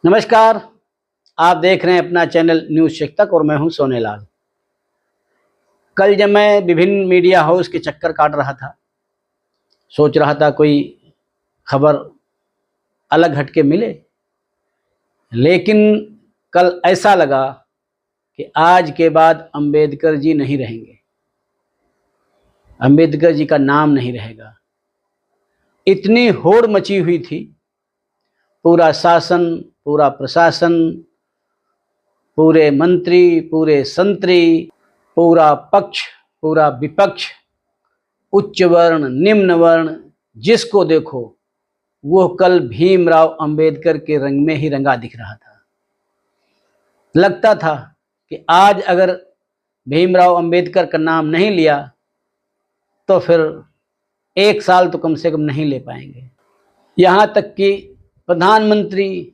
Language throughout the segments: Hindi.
नमस्कार। आप देख रहे हैं अपना चैनल न्यूज़ शिक तक और मैं हूं सोनेलाल। कल जब मैं विभिन्न मीडिया हाउस के चक्कर काट रहा था, सोच रहा था कोई खबर अलग हटके मिले, लेकिन कल ऐसा लगा कि आज के बाद अंबेडकर जी नहीं रहेंगे, अंबेडकर जी का नाम नहीं रहेगा। इतनी होड़ मची हुई थी, पूरा शासन, पूरा प्रशासन, पूरे मंत्री, पूरे संतरी, पूरा पक्ष, पूरा विपक्ष, उच्च वर्ण, निम्न वर्ण, जिसको देखो वो कल भीमराव अंबेडकर के रंग में ही रंगा दिख रहा था। लगता था कि आज अगर भीमराव अंबेडकर का नाम नहीं लिया तो फिर 1 साल तो कम से कम नहीं ले पाएंगे। यहाँ तक कि प्रधानमंत्री,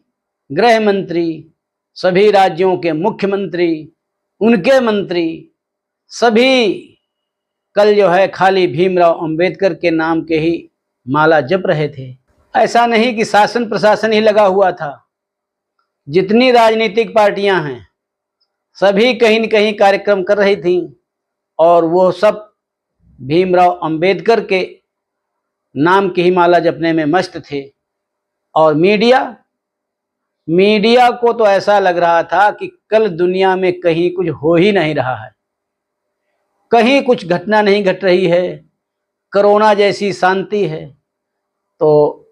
गृह मंत्री, सभी राज्यों के मुख्यमंत्री, उनके मंत्री सभी कल खाली भीमराव अंबेडकर के नाम के ही माला जप रहे थे। ऐसा नहीं कि शासन प्रशासन ही लगा हुआ था, जितनी राजनीतिक पार्टियां हैं सभी कहीं न कहीं कार्यक्रम कर रही थीं और वो सब भीमराव अंबेडकर के नाम की ही माला जपने में मस्त थे। और मीडिया को तो ऐसा लग रहा था कि कल दुनिया में कहीं कुछ हो ही नहीं रहा है, कहीं कुछ घटना नहीं घट रही है, कोरोना जैसी शांति है। तो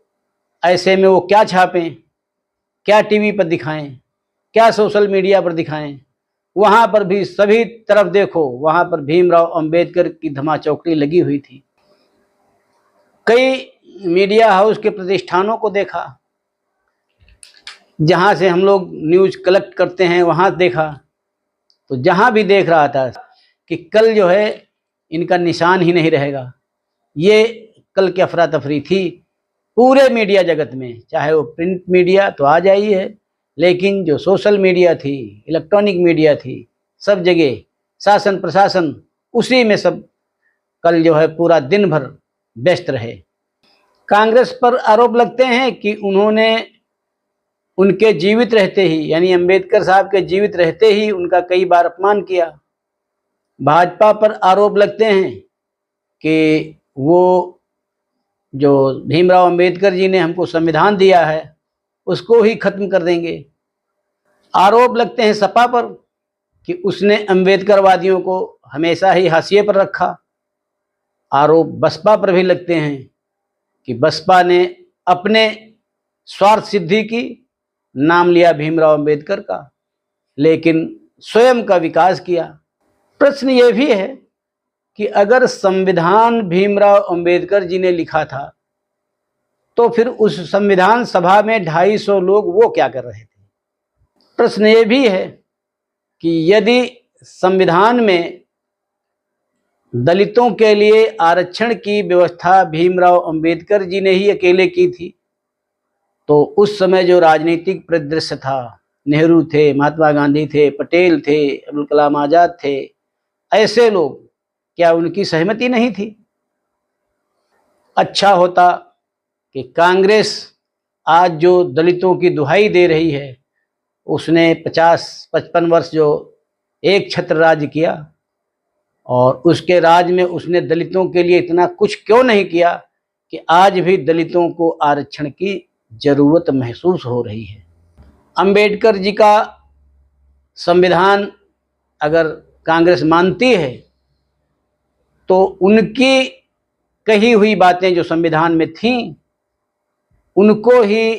ऐसे में वो क्या छापें, क्या टीवी पर दिखाएं, क्या सोशल मीडिया पर दिखाएं। वहाँ पर भी सभी तरफ देखो, वहाँ पर भीमराव अंबेडकर की धमाचौकड़ी लगी हुई थी। कई मीडिया हाउस के प्रतिष्ठानों को देखा, जहाँ से हम लोग न्यूज़ कलेक्ट करते हैं, वहाँ देखा, तो जहाँ भी देख रहा था कि कल इनका निशान ही नहीं रहेगा। ये कल की अफरा तफरी थी पूरे मीडिया जगत में, चाहे वो प्रिंट मीडिया तो आ जाई है, लेकिन जो सोशल मीडिया थी, इलेक्ट्रॉनिक मीडिया थी, सब जगह शासन प्रशासन उसी में सब कल पूरा दिन भर व्यस्त रहे। कांग्रेस पर आरोप लगते हैं कि उन्होंने उनके जीवित रहते ही, यानी अंबेडकर साहब के जीवित रहते ही उनका कई बार अपमान किया। भाजपा पर आरोप लगते हैं कि वो जो भीमराव अंबेडकर जी ने हमको संविधान दिया है उसको ही खत्म कर देंगे। आरोप लगते हैं सपा पर कि उसने अंबेडकरवादियों को हमेशा ही हाशिए पर रखा। आरोप बसपा पर भी लगते हैं कि बसपा ने अपने स्वार्थ सिद्धि की नाम लिया भीमराव अंबेडकर का, लेकिन स्वयं का विकास किया। प्रश्न ये भी है कि अगर संविधान भीमराव अंबेडकर जी ने लिखा था तो फिर उस संविधान सभा में 250 लोग वो क्या कर रहे थे। प्रश्न ये भी है कि यदि संविधान में दलितों के लिए आरक्षण की व्यवस्था भीमराव अंबेडकर जी ने ही अकेले की थी, तो उस समय जो राजनीतिक परिदृश्य था, नेहरू थे, महात्मा गांधी थे, पटेल थे, अब्दुल कलाम आज़ाद थे, ऐसे लोग, क्या उनकी सहमति नहीं थी? अच्छा होता कि कांग्रेस आज जो दलितों की दुहाई दे रही है, उसने 50-55 वर्ष जो एक छत्र राज्य किया और उसके राज में उसने दलितों के लिए इतना कुछ क्यों नहीं किया कि आज भी दलितों को आरक्षण की जरूरत महसूस हो रही है। अंबेडकर जी का संविधान अगर कांग्रेस मानती है तो उनकी कही हुई बातें जो संविधान में थीं उनको ही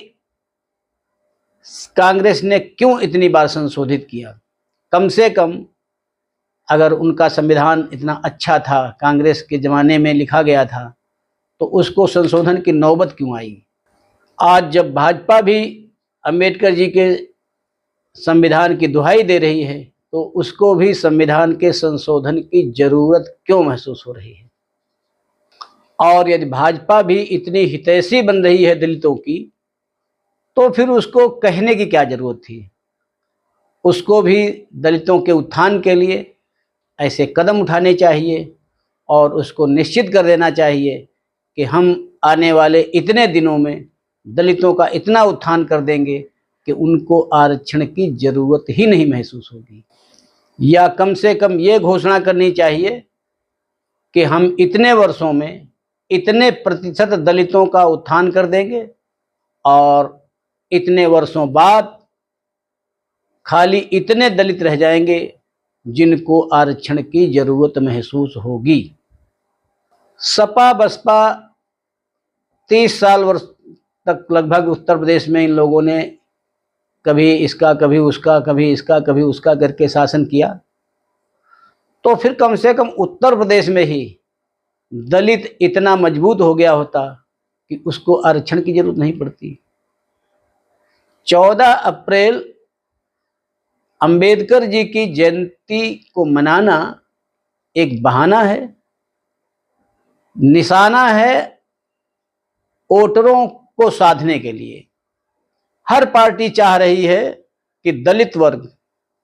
कांग्रेस ने क्यों इतनी बार संशोधित किया। कम से कम अगर उनका संविधान इतना अच्छा था, कांग्रेस के ज़माने में लिखा गया था, तो उसको संशोधन की नौबत क्यों आई। आज जब भाजपा भी अंबेडकर जी के संविधान की दुहाई दे रही है तो उसको भी संविधान के संशोधन की जरूरत क्यों महसूस हो रही है। और यदि भाजपा भी इतनी हितैषी बन रही है दलितों की, तो फिर उसको कहने की क्या जरूरत थी। उसको भी दलितों के उत्थान के लिए ऐसे कदम उठाने चाहिए और उसको निश्चित कर देना चाहिए कि हम आने वाले इतने दिनों में दलितों का इतना उत्थान कर देंगे कि उनको आरक्षण की जरूरत ही नहीं महसूस होगी, या कम से कम ये घोषणा करनी चाहिए कि हम इतने वर्षों में इतने प्रतिशत दलितों का उत्थान कर देंगे और इतने वर्षों बाद खाली इतने दलित रह जाएंगे जिनको आरक्षण की जरूरत महसूस होगी। सपा बसपा 30 साल वर्ष तक लगभग उत्तर प्रदेश में इन लोगों ने कभी इसका कभी उसका, कभी इसका कभी उसका करके शासन किया, तो फिर कम से कम उत्तर प्रदेश में ही दलित इतना मजबूत हो गया होता कि उसको आरक्षण की जरूरत नहीं पड़ती। 14 अप्रैल अंबेडकर जी की जयंती को मनाना एक बहाना है, निशाना है वोटरों को साधने के लिए। हर पार्टी चाह रही है कि दलित वर्ग,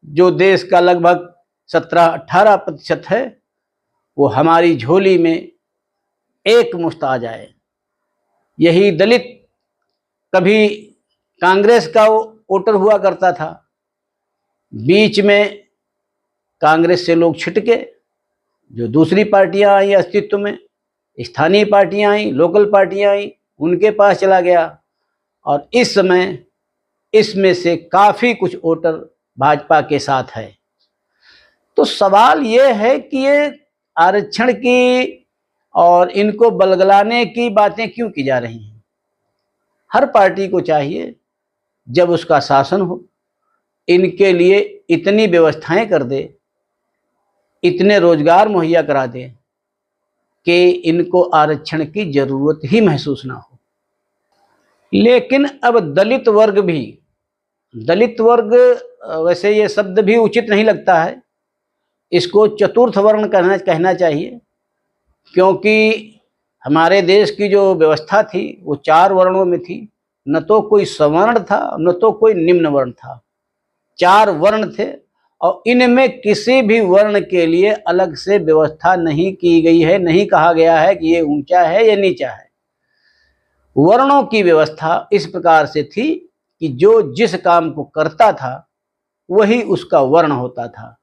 जो देश का लगभग 17-18% है, वो हमारी झोली में एक मुश्त आ जाए। यही दलित कभी कांग्रेस का वोटर हुआ करता था, बीच में कांग्रेस से लोग छिटके, जो दूसरी पार्टियां आई अस्तित्व में, स्थानीय पार्टियां आई, लोकल पार्टियां आई, उनके पास चला गया और इस समय इसमें से काफ़ी वोट वोटर भाजपा के साथ है। तो सवाल ये है कि ये आरक्षण की और इनको बलगलाने की बातें क्यों की जा रही हैं। हर पार्टी को चाहिए जब उसका शासन हो इनके लिए इतनी व्यवस्थाएं कर दे, इतने रोजगार मुहैया करा दे कि इनको आरक्षण की जरूरत ही महसूस ना हो। लेकिन अब दलित वर्ग भी, दलित वर्ग वैसे ये शब्द भी उचित नहीं लगता है, इसको चतुर्थ वर्ण कहना चाहिए, क्योंकि हमारे देश की जो व्यवस्था थी वो 4 वर्णों में थी। न तो कोई सवर्ण था, न तो कोई निम्न वर्ण था, 4 वर्ण थे और इनमें किसी भी वर्ण के लिए अलग से व्यवस्था नहीं की गई है। नहीं कहा गया है कि ये ऊंचा है या नीचा है। वर्णों की व्यवस्था इस प्रकार से थी कि जो जिस काम को करता था वही उसका वर्ण होता था।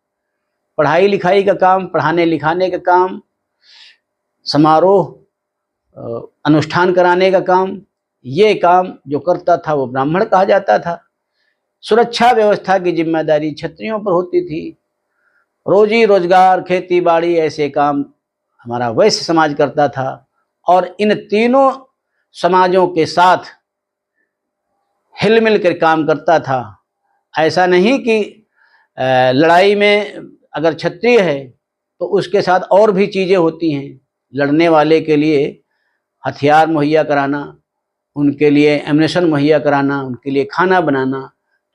पढ़ाई लिखाई का काम, पढ़ाने लिखाने का काम, समारोह अनुष्ठान कराने का काम, ये काम जो करता था वो ब्राह्मण कहा जाता था। सुरक्षा व्यवस्था की जिम्मेदारी क्षत्रियों पर होती थी। रोजी रोजगार, खेती बाड़ी, ऐसे काम हमारा वैश्य समाज करता था और इन तीनों समाजों के साथ हिल मिल कर काम करता था। ऐसा नहीं कि लड़ाई में अगर क्षत्रिय है तो उसके साथ और भी चीज़ें होती हैं, लड़ने वाले के लिए हथियार मुहैया कराना, उनके लिए एम्युनिशन मुहैया कराना, उनके लिए खाना बनाना,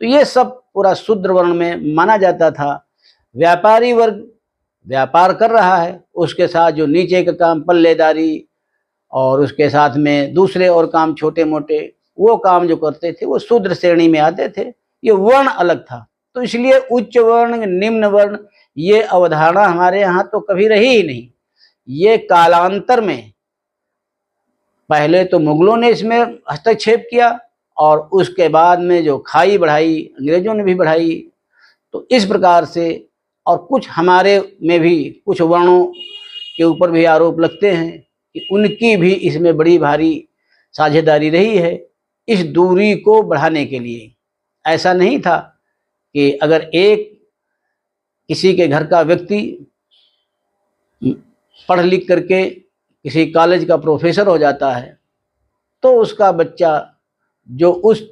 तो ये सब पूरा शूद्र वर्ण में माना जाता था। व्यापारी वर्ग व्यापार कर रहा है, उसके साथ जो नीचे का काम, पल्लेदारी और उसके साथ में दूसरे और काम छोटे मोटे, वो काम जो करते थे वो शूद्र श्रेणी में आते थे। ये वर्ण अलग था। तो इसलिए उच्च वर्ण, निम्न वर्ण, ये अवधारणा हमारे यहाँ तो कभी रही ही नहीं। ये कालांतर में, पहले तो मुगलों ने इसमें हस्तक्षेप किया और उसके बाद में जो खाई बढ़ाई, अंग्रेजों ने भी बढ़ाई। तो इस प्रकार से, और कुछ हमारे में भी कुछ वर्णों के ऊपर भी आरोप लगते हैं कि उनकी भी इसमें बड़ी भारी साझेदारी रही है इस दूरी को बढ़ाने के लिए। ऐसा नहीं था कि अगर एक किसी के घर का व्यक्ति पढ़ लिख करके किसी कॉलेज का प्रोफेसर हो जाता है तो उसका बच्चा जो उस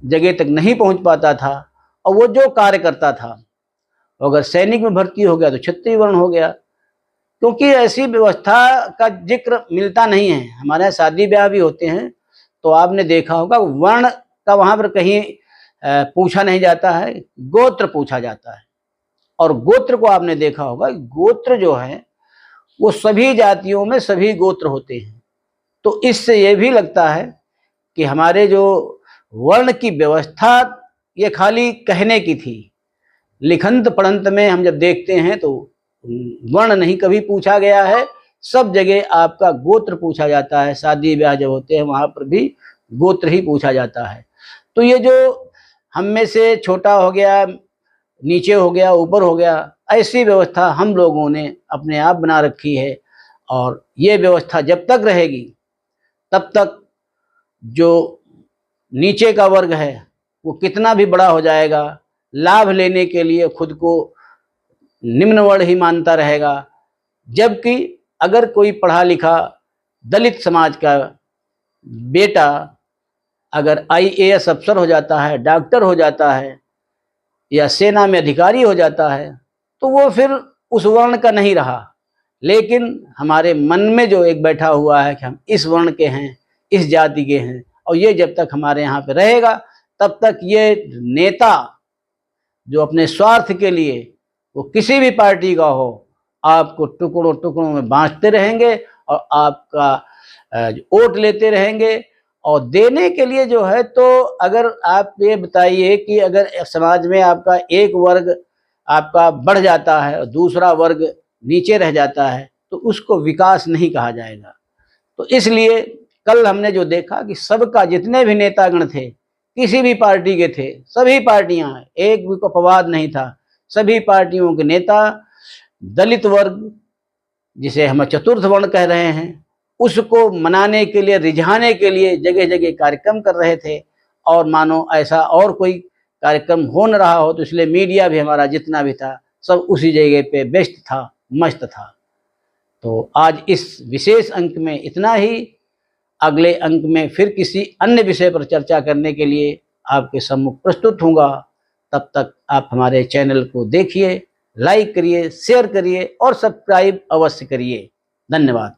जगह तक नहीं पहुंच पाता था और वो जो कार्य करता था, अगर सैनिक में भर्ती हो गया तो क्षत्रिय वर्ण हो गया। क्योंकि ऐसी व्यवस्था का जिक्र मिलता नहीं है। हमारे यहाँ शादी ब्याह भी होते हैं तो आपने देखा होगा वर्ण का वहाँ पर कहीं पूछा नहीं जाता है, गोत्र पूछा जाता है। और गोत्र को आपने देखा होगा, गोत्र जो है वो सभी जातियों में सभी गोत्र होते हैं। तो इससे ये भी लगता है कि हमारे जो वर्ण की व्यवस्था ये खाली कहने की थी। लिखंत पढ़ंत में हम जब देखते हैं तो वर्ण नहीं कभी पूछा गया है, सब जगह आपका गोत्र पूछा जाता है। शादी ब्याह जब होते हैं वहाँ पर भी गोत्र ही पूछा जाता है। तो ये जो हम में से छोटा हो गया, नीचे हो गया, ऊपर हो गया, ऐसी व्यवस्था हम लोगों ने अपने आप बना रखी है। और ये व्यवस्था जब तक रहेगी तब तक जो नीचे का वर्ग है वो कितना भी बड़ा हो जाएगा, लाभ लेने के लिए खुद को निम्न वर्ण ही मानता रहेगा। जबकि अगर कोई पढ़ा लिखा दलित समाज का बेटा अगर IAS अफसर हो जाता है, डॉक्टर हो जाता है या सेना में अधिकारी हो जाता है, तो वो फिर उस वर्ण का नहीं रहा। लेकिन हमारे मन में जो एक बैठा हुआ है कि हम इस वर्ण के हैं, इस जाति के हैं, और ये जब तक हमारे यहाँ पे रहेगा तब तक ये नेता जो अपने स्वार्थ के लिए, वो किसी भी पार्टी का हो, आपको टुकड़ों टुकड़ों में बांटते रहेंगे और आपका वोट लेते रहेंगे। और देने के लिए जो है, तो अगर आप ये बताइए कि अगर समाज में आपका एक वर्ग आपका बढ़ जाता है और दूसरा वर्ग नीचे रह जाता है, तो उसको विकास नहीं कहा जाएगा। तो इसलिए कल हमने जो देखा कि सबका, जितने भी नेतागण थे, किसी भी पार्टी के थे, सभी पार्टियां, एक भी को अपवाद नहीं था, सभी पार्टियों के नेता दलित वर्ग, जिसे हम चतुर्थ वर्ण कह रहे हैं, उसको मनाने के लिए, रिझाने के लिए जगह जगह कार्यक्रम कर रहे थे। और मानो ऐसा और कोई कार्यक्रम हो न रहा हो, तो इसलिए मीडिया भी हमारा जितना भी था सब उसी जगह पे व्यस्त था, मस्त था। तो आज इस विशेष अंक में इतना ही। अगले अंक में फिर किसी अन्य विषय पर चर्चा करने के लिए आपके सम्मुख प्रस्तुत होऊंगा। तब तक आप हमारे चैनल को देखिए, लाइक करिए, शेयर करिए और सब्सक्राइब अवश्य करिए। धन्यवाद।